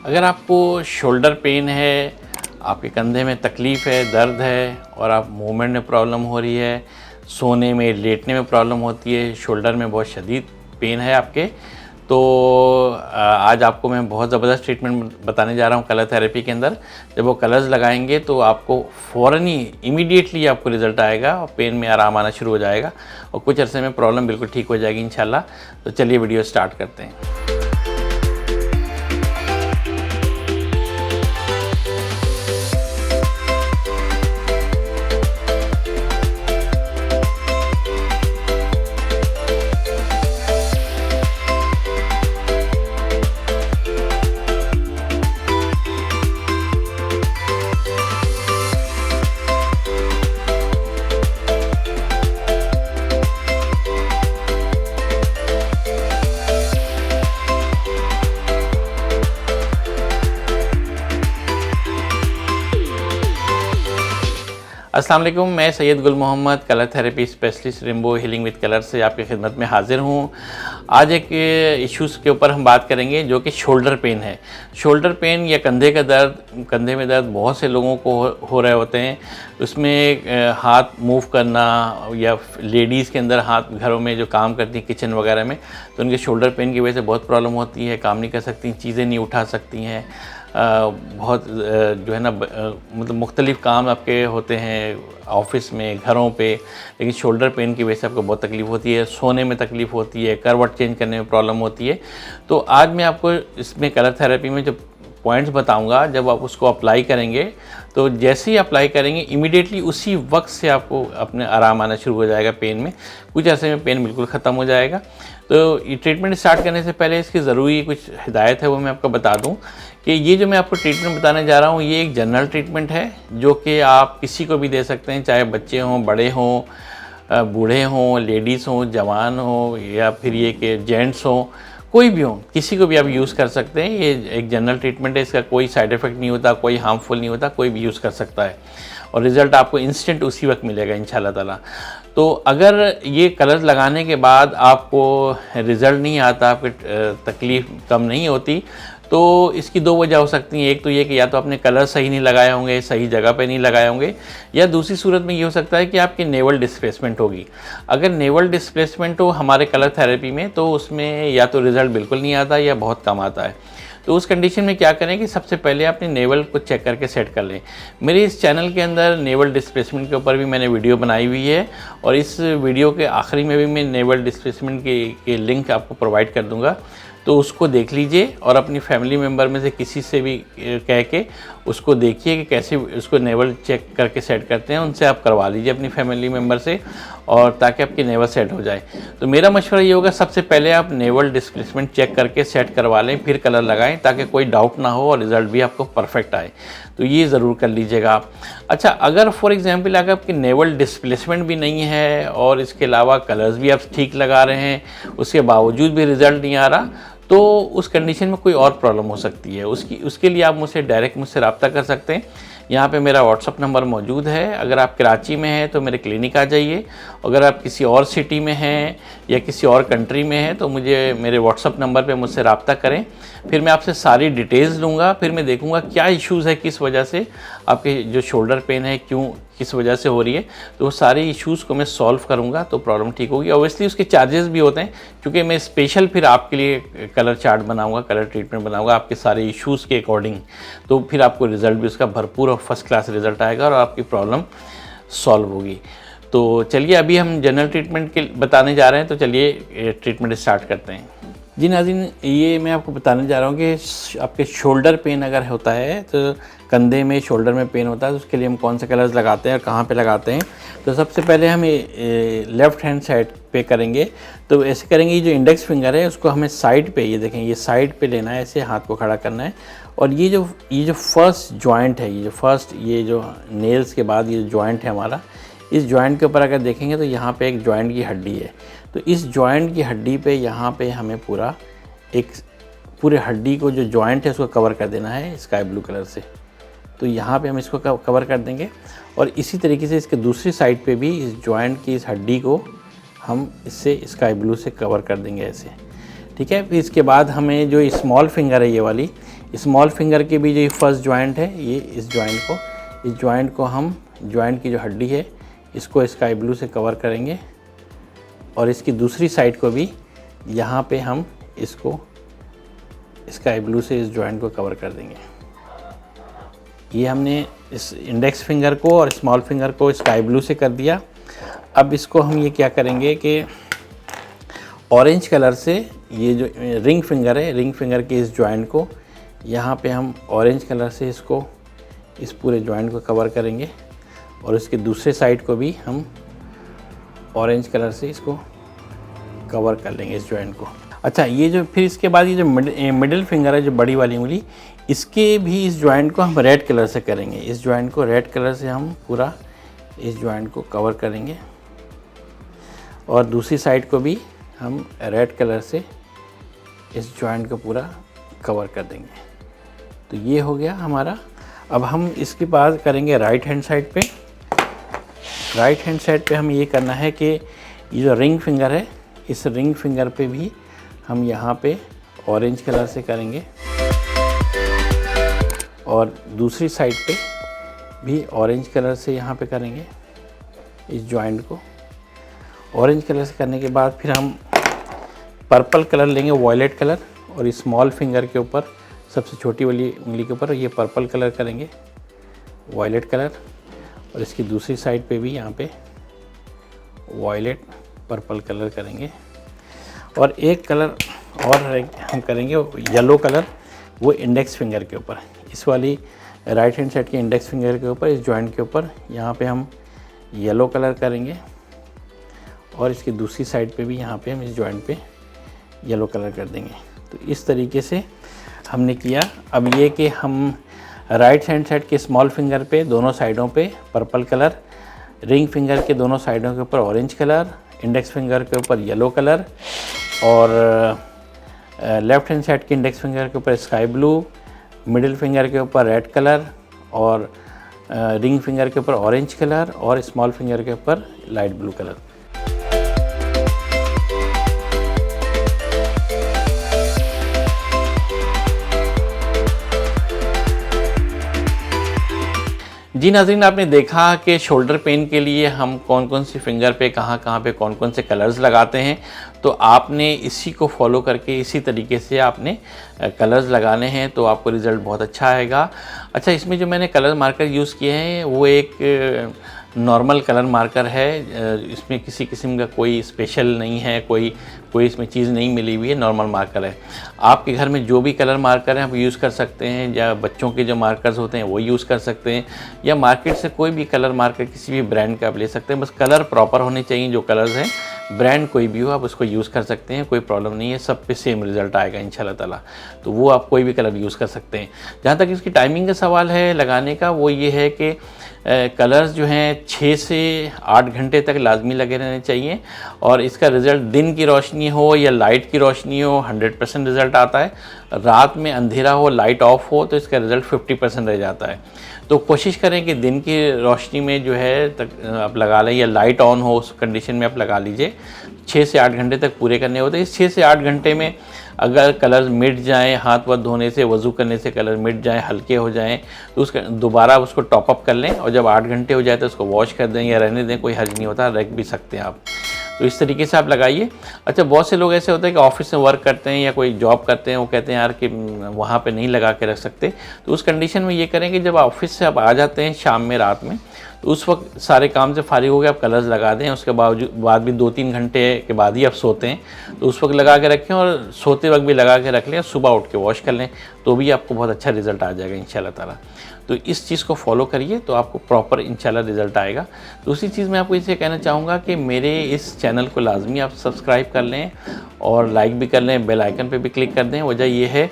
अगर आपको shoulder pain है, आपके कंधे में तकलीफ़ है, दर्द है और आप मूवमेंट में प्रॉब्लम हो रही है, सोने में, लेटने में प्रॉब्लम होती है, शोल्डर में बहुत शदीद पेन है आपके, तो आज आपको मैं बहुत ज़बरदस्त ट्रीटमेंट बताने जा रहा हूँ कलर थेरेपी के अंदर। जब वो कलर्स लगाएंगे तो आपको फ़ौरन ही इमीडिएटली आपको रिज़ल्ट आएगा और पेन में आराम आना शुरू हो जाएगा और कुछ अरसे में प्रॉब्लम बिल्कुल ठीक हो जाएगी इंशाल्लाह। तो चलिए वीडियो स्टार्ट करते हैं। अस्सलाम वालेकुम, मैं Syed Gul Mohammad colour therapy specialist rainbow healing with colour से आपकी खिदमत में हाज़िर हूँ। आज एक इश्यूज़ के ऊपर हम बात करेंगे जो कि शोल्डर पेन है। शोल्डर पेन या कंधे का दर्द, कंधे में दर्द बहुत से लोगों को हो रहे होते हैं। उसमें हाथ मूव करना या लेडीज़ के अंदर हाथ घरों में जो काम करती हैं किचन वगैरह में, तो उनके शोल्डर पेन की वजह से बहुत प्रॉब्लम होती है, काम नहीं कर सकती, चीज़ें नहीं उठा सकती हैं। बहुत जो है ना मतलब मुख्तलिफ़ काम आपके होते हैं ऑफ़िस में, घरों पे, लेकिन शोल्डर पेन की वजह से आपको बहुत तकलीफ़ होती है, सोने में तकलीफ़ होती है, करवट चेंज करने में प्रॉब्लम होती है। तो आज मैं आपको इसमें कलर थेरेपी में जो पॉइंट्स बताऊंगा, जब आप उसको अप्लाई करेंगे तो जैसे ही अप्लाई करेंगे इमीडिएटली उसी वक्त से आपको अपने आराम आना शुरू हो जाएगा पेन में। कुछ ऐसे में पेन बिल्कुल ख़त्म हो जाएगा। तो ये ट्रीटमेंट स्टार्ट करने से पहले इसकी ज़रूरी कुछ हिदायत है वो मैं आपको बता दूं कि ये जो मैं आपको ट्रीटमेंट बताने जा रहा हूँ ये एक जनरल ट्रीटमेंट है जो कि आप किसी को भी दे सकते हैं, चाहे बच्चे हों, बड़े हों, बूढ़े हों, लेडीज़ हों, जवान हों या फिर ये कि जेंट्स हों, कोई भी हो, किसी को भी आप यूज़ कर सकते हैं। ये एक जनरल ट्रीटमेंट है, इसका कोई साइड इफ़ेक्ट नहीं होता, कोई हार्मफुल नहीं होता, कोई भी यूज़ कर सकता है और रिज़ल्ट आपको इंस्टेंट उसी वक्त मिलेगा इंशाल्लाह ताला। तो अगर ये कलर्स लगाने के बाद आपको रिज़ल्ट नहीं आता, आपकी तकलीफ़ कम नहीं होती, तो इसकी दो वजह हो सकती हैं। एक तो ये कि या तो आपने कलर सही नहीं लगाए होंगे, सही जगह पे नहीं लगाए होंगे, या दूसरी सूरत में ये हो सकता है कि आपकी नेवल डिस्प्लेसमेंट होगी। अगर नेवल डिस्प्लेसमेंट हो हमारे कलर थेरेपी में तो उसमें या तो रिज़ल्ट बिल्कुल नहीं आता या बहुत कम आता है। तो उस कंडीशन में क्या करें कि सबसे पहले अपने नेवल को चेक करके सेट कर लें। मेरे इस चैनल के अंदर नेवल डिस्प्लेसमेंट के ऊपर भी मैंने वीडियो बनाई हुई है और इस वीडियो के आखिरी में भी मैं नेवल डिस्प्लेसमेंट के लिंक आपको प्रोवाइड कर दूंगा, तो उसको देख लीजिए और अपनी फैमिली मेम्बर में से किसी से भी कह के उसको देखिए कि कैसे उसको नेवल चेक करके सेट करते हैं, उनसे आप करवा लीजिए अपनी फैमिली मेम्बर से, और ताकि आपकी नेवल सेट हो जाए। तो मेरा मशवरा ये होगा सबसे पहले आप नेवल डिस्प्लेसमेंट चेक करके सेट करवा लें, फिर कलर लगाएं ताकि कोई डाउट ना हो और रिज़ल्ट भी आपको परफेक्ट आए। तो ये ज़रूर कर लीजिएगा आप। अच्छा, अगर फॉर एग्जांपल अगर आपकी नेवल डिस्प्लेसमेंट भी नहीं है और इसके अलावा कलर्स भी आप ठीक लगा रहे हैं, उसके बावजूद भी रिज़ल्ट नहीं आ रहा, तो उस कंडीशन में कोई और प्रॉब्लम हो सकती है। उसके लिए आप मुझसे डायरेक्ट मुझसे रब्ता कर सकते हैं। यहाँ पे मेरा व्हाट्सअप नंबर मौजूद है। अगर आप कराची में हैं तो मेरे क्लिनिक आ जाइए, अगर आप किसी और सिटी में हैं या किसी और कंट्री में हैं तो मुझे मेरे व्हाट्सअप नंबर पे मुझसे रब्ता करें। फिर मैं आपसे सारी डिटेल्स लूँगा, फिर मैं देखूँगा क्या इश्यूज़ है, किस वजह से आपके जो शोल्डर पेन है किस वजह से हो रही है, तो वो सारे इश्यूज़ को मैं सॉल्व करूँगा तो प्रॉब्लम ठीक होगी। ऑब्वियसली उसके चार्जेस भी होते हैं, क्योंकि मैं स्पेशल फिर आपके लिए कलर चार्ट बनाऊँगा, कलर ट्रीटमेंट बनाऊँगा आपके सारे इश्यूज़ के अकॉर्डिंग, तो फिर आपको रिज़ल्ट भी उसका भरपूर और फर्स्ट क्लास रिज़ल्ट आएगा और आपकी प्रॉब्लम सॉल्व होगी। तो चलिए अभी हम जनरल ट्रीटमेंट के बताने जा रहे हैं, तो चलिए ट्रीटमेंट स्टार्ट करते हैं। जी नाज़रीन, ये मैं आपको बताने जा रहा हूँ कि आपके शोल्डर पेन अगर होता है, तो कंधे में शोल्डर में पेन होता है, तो उसके लिए हम कौन से कलर्स लगाते हैं और कहाँ पे लगाते हैं। तो सबसे पहले हम लेफ़्ट हैंड साइड पे करेंगे। तो ऐसे करेंगे, ये जो इंडेक्स फिंगर है उसको हमें साइड पे, ये देखें, ये साइड पे लेना है, ऐसे हाथ को खड़ा करना है और ये जो फर्स्ट जॉइंट है, ये जो नेल्स के बाद ये जॉइंट है हमारा, इस जॉइंट के ऊपर अगर देखेंगे तो यहाँ पे एक जॉइंट की हड्डी है। तो इस जॉइंट की हड्डी पे यहाँ पे हमें पूरे हड्डी को जो जॉइंट है उसको कवर कर देना है स्काई ब्लू कलर से। तो यहाँ पे हम इसको कवर कर देंगे और इसी तरीके से इसके दूसरी साइड पे भी इस जॉइंट की इस हड्डी को हम इससे स्काई ब्लू से कवर कर देंगे ऐसे, ठीक है। फिर इसके बाद हमें जो स्मॉल फिंगर है ये वाली, स्मॉल फिंगर के भी जो फर्स्ट जॉइंट है, ये इस जॉइंट को हम जॉइंट की जो हड्डी है इसको स्काई ब्लू से कवर करेंगे और इसकी दूसरी साइड को भी यहाँ पे हम इसको स्काई ब्लू से इस जॉइंट को कवर कर देंगे। ये हमने इस इंडेक्स फिंगर को और स्मॉल फिंगर को स्काई ब्लू से कर दिया। अब इसको हम ये क्या करेंगे कि ऑरेंज कलर से ये जो रिंग फिंगर है, रिंग फिंगर के इस जॉइंट को यहाँ पे हम ऑरेंज कलर से इसको इस पूरे जॉइंट को कवर करेंगे और इसके दूसरे साइड को भी हम ऑरेंज कलर से इसको कवर कर लेंगे इस जॉइंट को। अच्छा, ये जो फिर इसके बाद ये जो मिडिल फिंगर है, जो बड़ी वाली उंगली, इसके भी इस जॉइंट को हम रेड कलर से करेंगे। इस जॉइंट को रेड कलर से हम पूरा इस जॉइंट को कवर करेंगे और दूसरी साइड को भी हम रेड कलर से इस जॉइंट को पूरा कवर कर देंगे। तो ये हो गया हमारा। अब हम इसके बाद करेंगे राइट हैंड साइड पे। राइट हैंड साइड पे हम ये करना है कि ये जो रिंग फिंगर है, इस रिंग फिंगर पे भी हम यहाँ पे ऑरेंज कलर से करेंगे और दूसरी साइड पे भी ऑरेंज कलर से यहाँ पे करेंगे इस जॉइंट को। ऑरेंज कलर से करने के बाद फिर हम पर्पल कलर लेंगे, वॉयलेट कलर, और इस स्मॉल फिंगर के ऊपर, सबसे छोटी वाली उंगली के ऊपर ये पर्पल कलर करेंगे, वॉयलेट कलर, और इसकी दूसरी साइड पे भी यहाँ पे वॉयलेट पर्पल कलर करेंगे। और एक कलर और हम करेंगे येलो कलर, वो इंडेक्स फिंगर के ऊपर, इस वाली राइट हैंड साइड के इंडेक्स फिंगर के ऊपर, इस जॉइंट के ऊपर यहाँ पे हम येलो कलर करेंगे और इसकी दूसरी साइड पे भी यहाँ पे हम इस जॉइंट पे येलो कलर कर देंगे। तो इस तरीके से हमने किया। अब ये कि हम राइट हैंड साइड के स्मॉल फिंगर पे दोनों साइडों पे पर्पल कलर, रिंग फिंगर के दोनों साइडों के ऊपर ऑरेंज कलर, इंडेक्स फिंगर के ऊपर येलो कलर, और लेफ्ट हैंड साइड के इंडेक्स फिंगर के ऊपर स्काई ब्लू, मिडिल फिंगर के ऊपर रेड कलर, और रिंग फिंगर के ऊपर ऑरेंज कलर, और स्मॉल फिंगर के ऊपर लाइट ब्लू कलर। जी नाज़रीन, आपने देखा कि शोल्डर पेन के लिए हम कौन कौन सी फिंगर पे कहाँ पे कौन कौन से कलर्स लगाते हैं। तो आपने इसी को फॉलो करके इसी तरीके से आपने कलर्स लगाने हैं तो आपको रिज़ल्ट बहुत अच्छा आएगा। अच्छा, इसमें जो मैंने कलर मार्कर यूज़ किए हैं वो एक नॉर्मल कलर मार्कर है, इसमें किसी किस्म का कोई स्पेशल नहीं है, कोई इसमें चीज़ नहीं मिली हुई है, नॉर्मल मार्कर है। आपके घर में जो भी कलर मार्कर है आप यूज़ कर सकते हैं, या बच्चों के जो मार्कर्स होते हैं वो यूज़ कर सकते हैं, या मार्केट से कोई भी कलर मार्कर किसी भी ब्रांड का आप ले सकते हैं। बस कलर प्रॉपर होने चाहिए, जो कलर्स हैं, ब्रांड कोई भी हो आप उसको यूज़ कर सकते हैं, कोई प्रॉब्लम नहीं है, सब पे सेम रिज़ल्ट आएगा इंशाल्लाह ताला। तो वो आप कोई भी कलर यूज़ कर सकते हैं। जहाँ तक इसकी टाइमिंग का सवाल है लगाने का, वो ये है कि कलर्स जो हैं 6 से 8 घंटे तक लाजमी लगे रहने चाहिए, और इसका रिज़ल्ट दिन की रोशनी हो या लाइट की रोशनी हो 100% रिज़ल्ट आता है। रात में अंधेरा हो, लाइट ऑफ हो, तो इसका रिज़ल्ट 50% रह जाता है। तो कोशिश करें कि दिन की रोशनी में जो है आप लगा लें, या लाइट ऑन हो उस कंडीशन में आप लगा लीजिए। 6 से 8 घंटे तक पूरे करने होते हैं। इस 6 से 8 घंटे में अगर कलर मिट जाएँ, हाथ वाथ धोने से, वज़ू करने से कलर मिट जाएँ, हल्के हो जाएँ, तो उसका दोबारा उसको टॉपअप कर लें, और जब 8 घंटे हो जाए तो उसको वॉश कर दें या रहने दें, कोई हर्ज नहीं होता, रख भी सकते हैं आप। तो इस तरीके से आप लगाइए। अच्छा, बहुत से लोग ऐसे होते हैं कि ऑफिस में वर्क करते हैं या कोई जॉब करते हैं, वो कहते हैं यार कि वहाँ पे नहीं लगा के रख सकते। तो उस कंडीशन में ये करें कि जब ऑफिस से आप आ जाते हैं शाम में, रात में, तो उस वक्त सारे काम से फारिग हो गए आप कलर्स लगा दें। उसके बाद भी 2-3 घंटे के बाद ही आप सोते हैं, तो उस वक्त लगा के रखें, और सोते वक्त भी लगा के रख लें, सुबह उठ के वॉश कर लें, तो भी आपको बहुत अच्छा रिज़ल्ट आ जाएगा इंशाल्लाह ताला। तो इस चीज़ को फॉलो करिए तो आपको प्रॉपर इंशाल्लाह रिज़ल्ट आएगा। दूसरी चीज़ मैं आपको इसे कहना चाहूँगा कि मेरे इस चैनल को लाजमी आप सब्सक्राइब कर लें और लाइक भी कर लें, बेल आइकन पे भी क्लिक कर दें। वजह यह है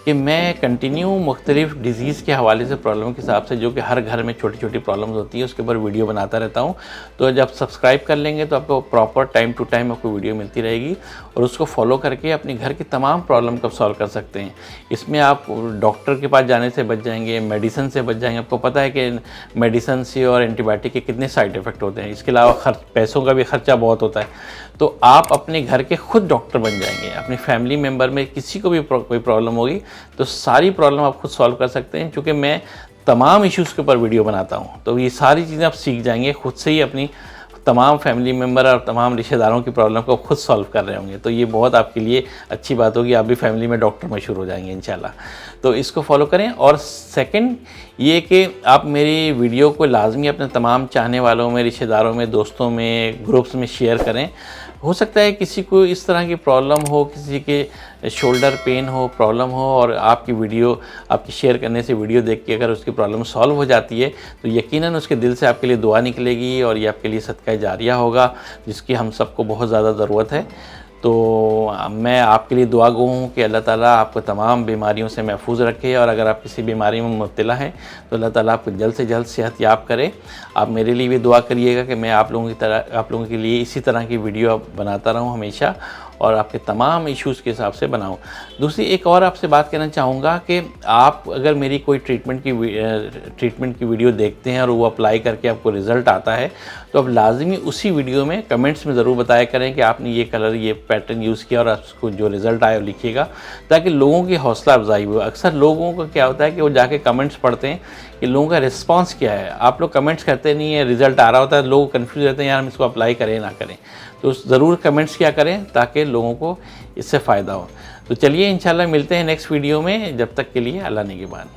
कि मैं कंटिन्यू मुख्तलिफ डिज़ीज़ के हवाले से, प्रॉब्लम के हिसाब से, जो कि हर घर में छोटी छोटी प्रॉब्लम्स होती है, उसके ऊपर वीडियो बनाता रहता हूँ। तो जब सब्सक्राइब कर लेंगे तो आपको प्रॉपर टाइम टू टाइम आपको वीडियो मिलती रहेगी, और उसको फॉलो करके अपने घर की तमाम प्रॉब्लम को सॉल्व कर सकते हैं। इसमें आप डॉक्टर के पास जाने से बच जाएंगे, मेडिसिन से बच जाएंगे। आपको पता है कि मेडिसिन से और एंटीबायोटिक के कितने साइड इफ़ेक्ट होते हैं, इसके अलावा पैसों का भी खर्चा बहुत होता है। तो आप अपने घर के खुद डॉक्टर बन जाएंगे। अपनी फैमिली मेम्बर में किसी को भी कोई प्रॉब्लम होगी तो सारी प्रॉब्लम आप खुद सॉल्व कर सकते हैं। चूँकि मैं तमाम इश्यूज़ के ऊपर वीडियो बनाता हूँ, तो ये सारी चीज़ें आप सीख जाएंगे, खुद से ही अपनी तमाम फैमिली मेम्बर और तमाम रिश्तेदारों की प्रॉब्लम को खुद सॉल्व कर रहे होंगे। तो ये बहुत आपके लिए अच्छी बात होगी, आप भी फैमिली में डॉक्टर मशहूर हो जाएंगे इंशाल्लाह। तो इसको फॉलो करें। और सेकंड ये कि आप मेरी वीडियो को लाजमी अपने तमाम चाहने वालों में, रिश्तेदारों में, दोस्तों में, ग्रुप्स में शेयर करें। हो सकता है किसी को इस तरह की प्रॉब्लम हो, किसी के शोल्डर पेन हो, प्रॉब्लम हो, और आपकी वीडियो, आपकी शेयर करने से वीडियो देख के अगर उसकी प्रॉब्लम सॉल्व हो जाती है तो यकीनन उसके दिल से आपके लिए दुआ निकलेगी और ये आपके लिए सदका जारिया होगा, जिसकी हम सबको बहुत ज़्यादा ज़रूरत है। तो मैं आपके लिए दुआ गो हूँ कि अल्लाह ताला आपको तमाम बीमारियों से महफूज रखे, और अगर आप किसी बीमारी में मुब्तला हैं तो अल्लाह ताला आपको जल्द से जल्द सेहत याब करे। आप मेरे लिए भी दुआ करिएगा कि मैं आप लोगों के लिए इसी तरह की वीडियो बनाता रहूँ हमेशा, और आपके तमाम इश्यूज़ के हिसाब से बनाऊँ। दूसरी एक और आपसे बात कहना चाहूँगा कि आप अगर मेरी कोई ट्रीटमेंट की वीडियो देखते हैं और वो अप्लाई करके आपको रिज़ल्ट आता है, तो आप लाजमी उसी वीडियो में कमेंट्स में ज़रूर बताया करें कि आपने ये कलर, ये पैटर्न यूज़ किया और आपको जो रिज़ल्ट आया वो लिखिएगा, ताकि लोगों की हौसला अफजाई हो। अक्सर लोगों का क्या होता है कि वो जाके कमेंट्स पढ़ते हैं कि लोगों का रिस्पांस क्या है। आप लोग कमेंट्स करते नहीं है, रिज़ल्ट आ रहा होता है, लोग कन्फ्यूज रहते हैं यार हम इसको अप्लाई करें ना करें। तो ज़रूर कमेंट्स क्या करें ताकि लोगों को इससे फ़ायदा हो। तो चलिए इंशाल्लाह मिलते हैं नेक्स्ट वीडियो में, जब तक के लिए अल्लाह निगहबान।